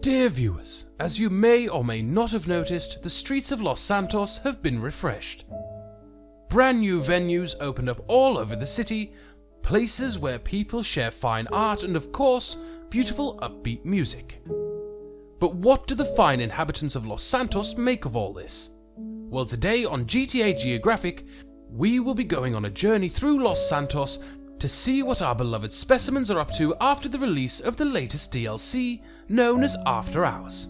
Dear viewers, as you may or may not have noticed, the streets of Los Santos have been refreshed. Brand new venues opened up all over the city, places where people share fine art and of course, beautiful upbeat music. But what do the fine inhabitants of Los Santos make of all this? Well, today on GTA Geographic, we will be going on a journey through Los Santos to see what our beloved specimens are up to after the release of the latest DLC, known as After Hours.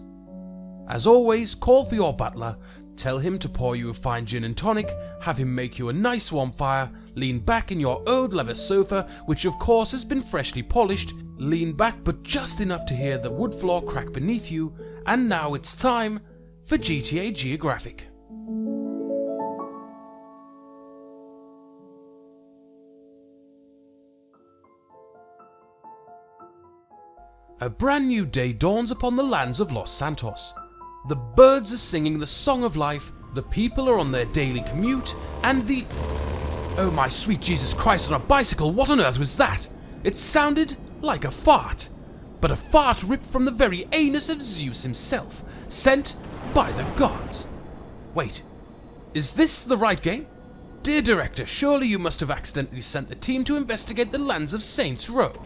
As always, call for your butler, tell him to pour you a fine gin and tonic, have him make you a nice swamp fire, lean back in your old leather sofa, which of course has been freshly polished, lean back but just enough to hear the wood floor crack beneath you, and now it's time for GTA Geographic. A brand new day dawns upon the lands of Los Santos. The birds are singing the song of life, the people are on their daily commute, and oh my sweet Jesus Christ, on a bicycle, what on earth was that? It sounded like a fart, but a fart ripped from the very anus of Zeus himself, sent by the gods. Wait, is this the right game? Dear director, surely you must have accidentally sent the team to investigate the lands of Saints Row.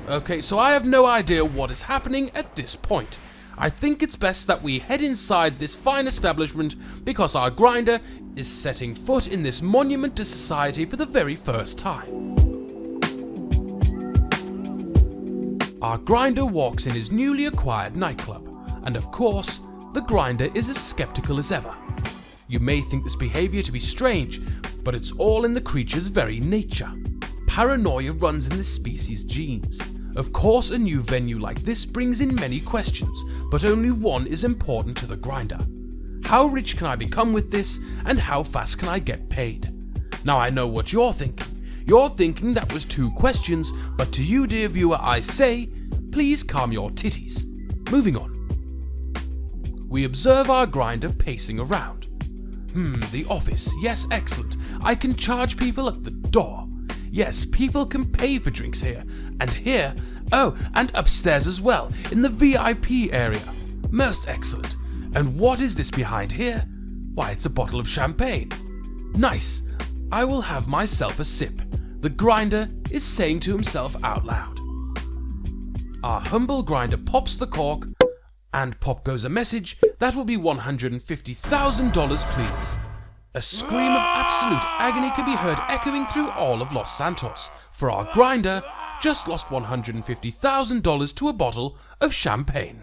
Okay, so I have no idea what is happening at this point. I think it's best that we head inside this fine establishment because our grinder is setting foot in this monument to society for the very first time. Our grinder walks in his newly acquired nightclub, and of course, the grinder is as skeptical as ever. You may think this behavior to be strange, but it's all in the creature's very nature. Paranoia runs in this species' genes. Of course, a new venue like this brings in many questions, but only one is important to the grinder. How rich can I become with this, and how fast can I get paid? Now I know what you're thinking. You're thinking that was 2 questions, but to you, dear viewer, I say, please calm your titties. Moving on. We observe our grinder pacing around. The office. Yes, excellent. I can charge people at the door. Yes, people can pay for drinks here, and here, oh, and upstairs as well, in the VIP area. Most excellent. And what is this behind here? Why, it's a bottle of champagne. Nice. I will have myself a sip. The grinder is saying to himself out loud. Our humble grinder pops the cork, and pop goes a message, that will be $150,000 please. A scream of absolute agony can be heard echoing through all of Los Santos, for our grinder just lost $150,000 to a bottle of champagne.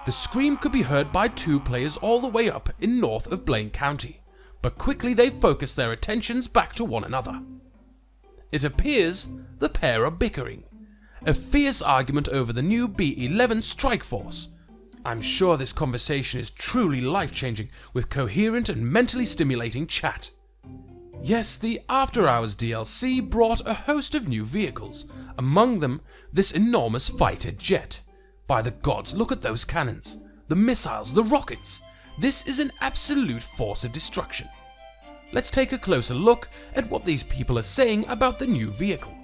The scream could be heard by 2 players all the way up in north of Blaine County, but quickly they focus their attentions back to one another. It appears the pair are bickering. A fierce argument over the new B11 Strikeforce. I'm sure this conversation is truly life-changing, with coherent and mentally stimulating chat. Yes, the After Hours DLC brought a host of new vehicles, among them this enormous fighter jet. By the gods, look at those cannons, the missiles, the rockets. This is an absolute force of destruction. Let's take a closer look at what these people are saying about the new vehicle.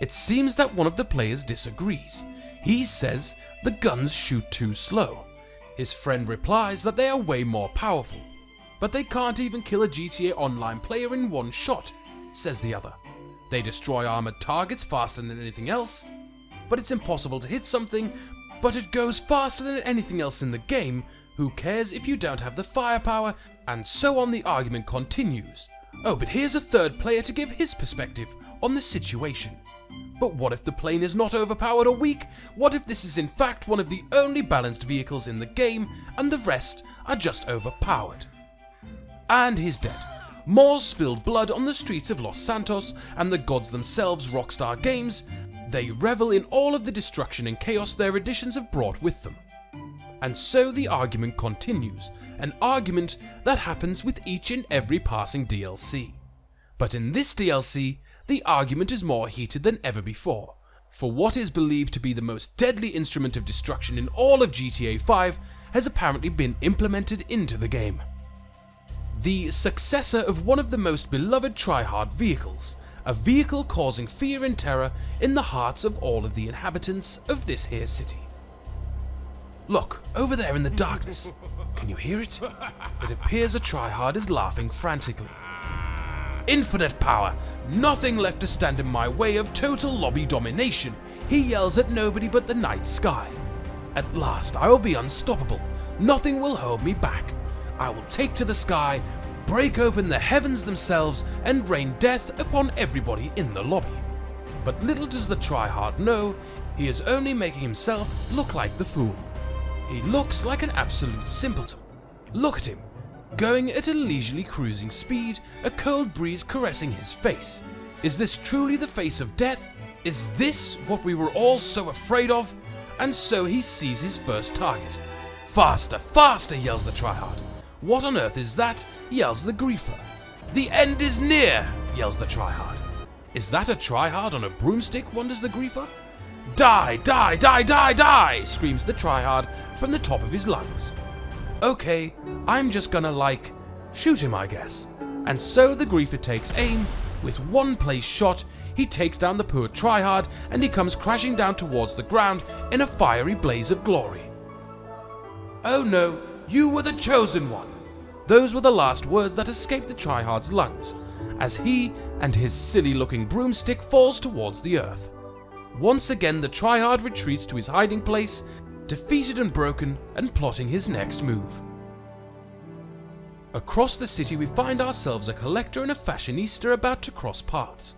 It seems that one of the players disagrees. He says the guns shoot too slow. His friend replies that they are way more powerful. But they can't even kill a GTA Online player in one shot, says the other. They destroy armored targets faster than anything else. But it's impossible to hit something, but it goes faster than anything else in the game. Who cares if you don't have the firepower? And so on the argument continues. Oh, but here's a third player to give his perspective on the situation. But what if the plane is not overpowered or weak? What if this is in fact one of the only balanced vehicles in the game and the rest are just overpowered? And he's dead. More spilled blood on the streets of Los Santos, and the gods themselves, Rockstar Games, they revel in all of the destruction and chaos their additions have brought with them. And so the argument continues, an argument that happens with each and every passing DLC. But in this DLC, the argument is more heated than ever before, for what is believed to be the most deadly instrument of destruction in all of GTA 5 has apparently been implemented into the game. The successor of one of the most beloved Tryhard vehicles, a vehicle causing fear and terror in the hearts of all of the inhabitants of this here city. Look, over there in the darkness. Can you hear it? It appears a Tryhard is laughing frantically. Infinite power, nothing left to stand in my way of total lobby domination, he yells at nobody but the night sky. At last I will be unstoppable, nothing will hold me back. I will take to the sky, break open the heavens themselves, and rain death upon everybody in the lobby. But little does the Tryhard know, he is only making himself look like the fool. He looks like an absolute simpleton. Look at him, going at a leisurely cruising speed, a cold breeze caressing his face. Is this truly the face of death? Is this what we were all so afraid of? And so he sees his first target. Faster, faster, yells the Tryhard. What on earth is that? Yells the griefer. The end is near, yells the Tryhard. Is that a Tryhard on a broomstick, wonders the griefer? Die, die, die, die, die, screams the Tryhard from the top of his lungs. Okay, I'm just gonna shoot him I guess. And so the griefer takes aim. With one place shot, he takes down the poor Tryhard and he comes crashing down towards the ground in a fiery blaze of glory. Oh no, you were the chosen one. Those were the last words that escaped the Tryhard's lungs, as he and his silly looking broomstick falls towards the earth. Once again the Tryhard retreats to his hiding place, defeated and broken and plotting his next move. Across the city we find ourselves a collector and a fashionista about to cross paths.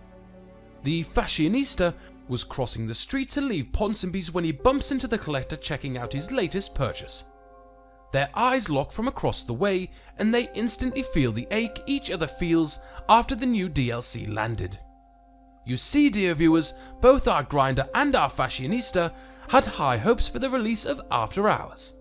The fashionista was crossing the street to leave Ponsonby's when he bumps into the collector checking out his latest purchase. Their eyes lock from across the way and they instantly feel the ache each other feels after the new DLC landed. You see, dear viewers, both our grinder and our fashionista had high hopes for the release of After Hours.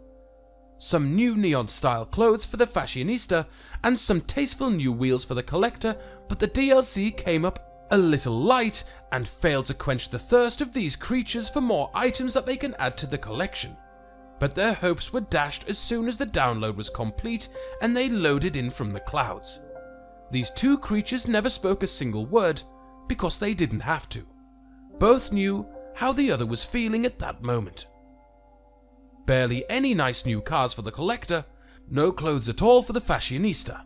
Some new neon style clothes for the fashionista and some tasteful new wheels for the collector, but the DLC came up a little light and failed to quench the thirst of these creatures for more items that they can add to the collection. But their hopes were dashed as soon as the download was complete and they loaded in from the clouds. These two creatures never spoke a single word because they didn't have to. Both knew how the other was feeling at that moment. Barely any nice new cars for the collector, no clothes at all for the fashionista.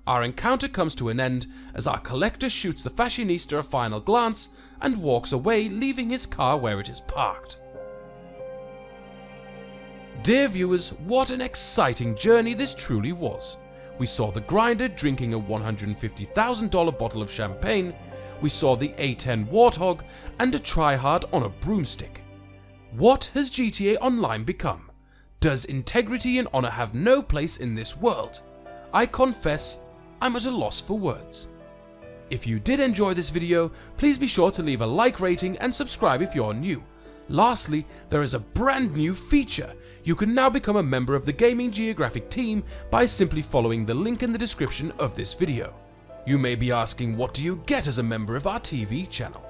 Our encounter comes to an end as our collector shoots the fashionista a final glance and walks away, leaving his car where it is parked. Dear viewers, what an exciting journey this truly was. We saw the grinder drinking a $150,000 bottle of champagne, we saw the A10 Warthog and a Tryhard on a broomstick. What has GTA Online become? Does integrity and honor have no place in this world? I confess, I'm at a loss for words. If you did enjoy this video, please be sure to leave a like rating and subscribe if you're new. Lastly, there is a brand new feature. You can now become a member of the Gaming Geographic team by simply following the link in the description of this video. You may be asking, what do you get as a member of our TV channel?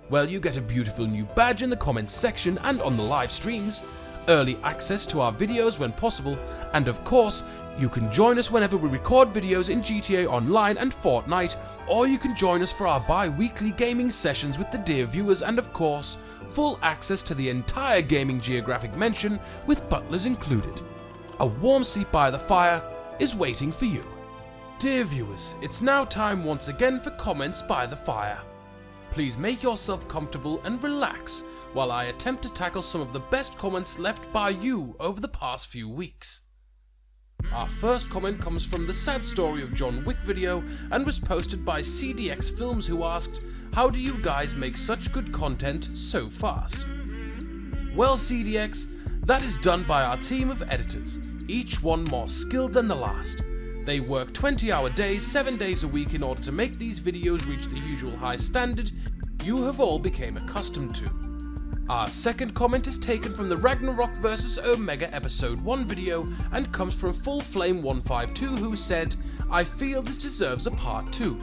Well, you get a beautiful new badge in the comments section and on the live streams, early access to our videos when possible, and of course, you can join us whenever we record videos in GTA Online and Fortnite, or you can join us for our bi-weekly gaming sessions with the dear viewers, and of course, full access to the entire Gaming Geographic mention with butlers included. A warm seat by the fire is waiting for you. Dear viewers, it's now time once again for comments by the fire. Please make yourself comfortable and relax while I attempt to tackle some of the best comments left by you over the past few weeks. Our first comment comes from the Sad Story of John Wick video and was posted by CDX Films, who asked, "How do you guys make such good content so fast?" Well, CDX, that is done by our team of editors, each one more skilled than the last. They work 20-hour days, 7 days a week in order to make these videos reach the usual high standard you have all become accustomed to. Our second comment is taken from the Ragnarok vs Omega episode 1 video and comes from FullFlame152, who said, "I feel this deserves a part 2.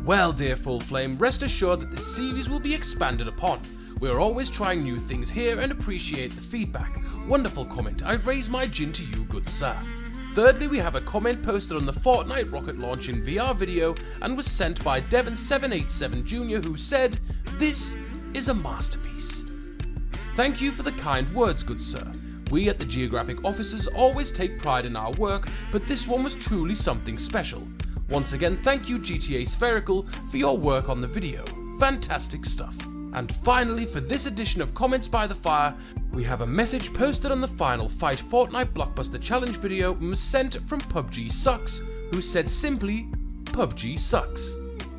Well, dear FullFlame, rest assured that this series will be expanded upon. We're always trying new things here and appreciate the feedback. Wonderful comment. I raise my gin to you, good sir." thirdly, we have a comment posted on the Fortnite rocket launch in VR video and was sent by Devon787 Jr. who said, "This is a masterpiece." Thank you for the kind words, good sir. We at the Geographic offices always take pride in our work, but this one was truly something special. Once again, thank you GTA Spherical for your work on the video. Fantastic stuff. And finally, for this edition of Comments by the Fire, we have a message posted on the final Fight Fortnite Blockbuster Challenge video and was sent from PUBG Sucks, who said simply, "PUBG sucks."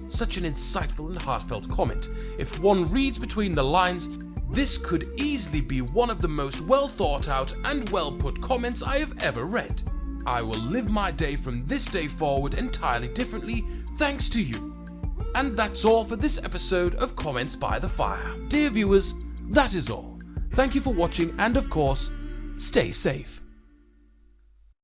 Such an insightful and heartfelt comment. If one reads between the lines, this could easily be one of the most well thought out and well put comments I have ever read. I will live my day from this day forward entirely differently thanks to you. And that's all for this episode of Comments by the Fire. Dear viewers, that is all. Thank you for watching and of course, stay safe.